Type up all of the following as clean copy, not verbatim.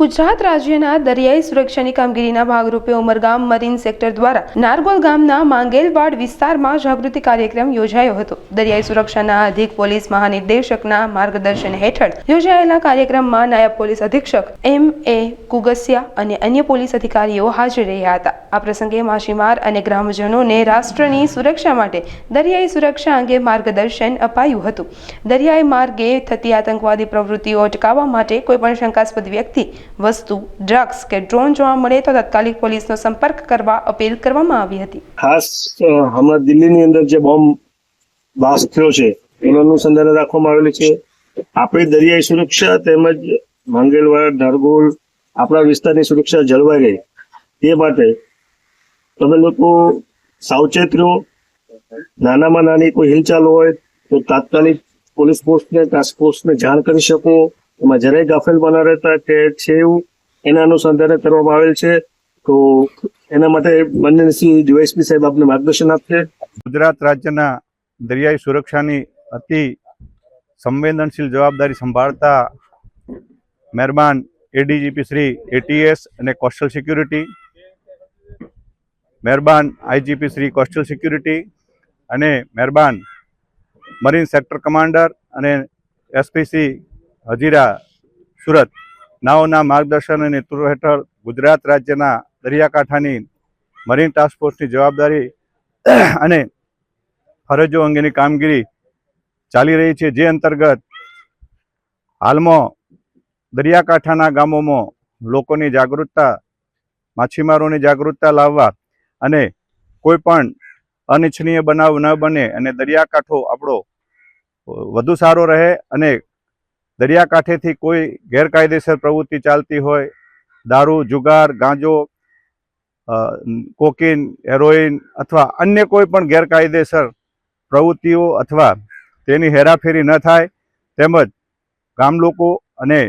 ગુજરાત રાજ્યના દરિયાઈ સુરક્ષાની કામગીરીના ભાગરૂપે ઉમરગામ મરીન સેક્ટર દ્વારા નારગોલ ગામના માંગેલવાડ વિસ્તારમાં જાગૃતિ કાર્યક્રમ યોજાયો હતો। દરિયાઈ સુરક્ષાના અધિક પોલીસ મહાનિર્દેશકના માર્ગદર્શન હેઠળ યોજાયેલા કાર્યક્રમમાં નાયબ પોલીસ અધિક્ષક M.A. કુગસિયા અને અન્ય પોલીસ અધિકારીઓ હાજર રહ્યા હતા। આ પ્રસંગે માછીમાર અને ગ્રામજનોને રાષ્ટ્રની સુરક્ષા માટે દરિયાઈ સુરક્ષા અંગે માર્ગદર્શન અપાયું હતું। દરિયાઈ માર્ગે થતી આતંકવાદી પ્રવૃત્તિઓ અટકાવવા માટે કોઈપણ શંકાસ્પદ વ્યક્તિ, વસ્તુ, ડ્રગ્સ કે ડ્રોન જોવા મળે તો તાત્કાલિક પોલીસનો સંપર્ક કરવા અપીલ કરવામાં આવી હતી। ખાસ હમણાં દિલ્હીની અંદર જે બોમ્બ બ્લાસ્ટ થયો છે એનું અનુસંધાન રાખવામાં આવેલું છે। આપણી દરિયાઈ સુરક્ષા તેમજ માંગેલવાડ, નારગોલ આપણા વિસ્તારની સુરક્ષા જળવાઈ રહે તે માટે તમે લોકો સાવચેત રહો। નાનામાં નાની કોઈ હિલચાલ હોય તો તાત્કાલિક પોલીસ ફોર્સને, ટાસ્ક ફોર્સને જાણ કરી શકો। એમાં જરાય ગાફેલમાં ન રહેતા કે છે એવું એના અનુસંધાને કરવામાં આવેલ છે। તો એના માટે બંને ડીવાયએસપી સાહેબ આપને માર્ગદર્શન આપશે। ગુજરાત રાજ્યના દરિયાઈ સુરક્ષાની અતિ સંવેદનશીલ જવાબદારી સંભાળતા મહેરબાન એડીજીપી શ્રી ATS અને કોસ્ટલ સિક્યુરિટી, મહેરબાન IGP શ્રી કોસ્ટલ સિક્યુરિટી અને મહેરબાન મરીન સેક્ટર કમાન્ડર અને SP શ્રી હજીરા સુરત નાઓના માર્ગદર્શન અને નેતૃત્વ હેઠળ ગુજરાત રાજ્યના દરિયાકાંઠાની મરીન ટાસ્ક ફોર્સની જવાબદારી અને ફરજો અંગેની કામગીરી ચાલી રહી છે। જે અંતર્ગત હાલમાં દરિયાકાંઠાના ગામોમાં લોકોની જાગૃતતા, માછીમારોની જાગૃતતા લાવવા અને કોઈ પણ અનિચ્છનીય બનાવ ન બને અને દરિયાકાંઠો આપણો વધુ સારો રહે અને દરિયાકાંઠેથી કોઈ ગેરકાયદેસર પ્રવૃત્તિ ચાલતી હોય, દારૂ, જુગાર, ગાંજો, કોકીન, હેરોઇન અથવા અન્ય કોઈ પણ ગેરકાયદેસર પ્રવૃત્તિઓ અથવા તેની હેરાફેરી ન થાય, તેમજ ગામ લોકો અને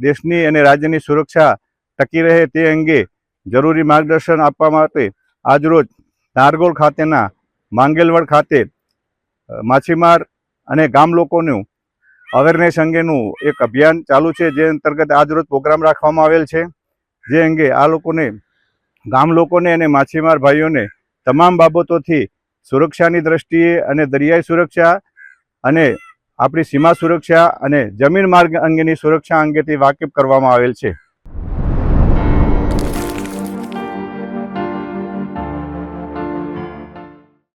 દેશની અને રાજ્યની સુરક્ષા ટકી રહે તે અંગે જરૂરી માર્ગદર્શન આપવા માટે આજરોજ નારગોલ ખાતેના માંગેલવાડ ખાતે માછીમાર અને ગામ લોકોનું અવેરનેસ અંગેનું એક અભિયાન ચાલુ છે। જે અંતર્ગત આજરોજ પ્રોગ્રામ રાખવામાં આવેલ છે। જે અંગે આ લોકોને, ગામ લોકોને અને માછીમાર ભાઈઓને તમામ બાબતોથી સુરક્ષાની દ્રષ્ટિએ અને દરિયાઈ સુરક્ષા અને આપણી સીમા સુરક્ષા અને જમીન માર્ગ અંગેની સુરક્ષા અંગેથી વાકેફ કરવામાં આવેલ છે।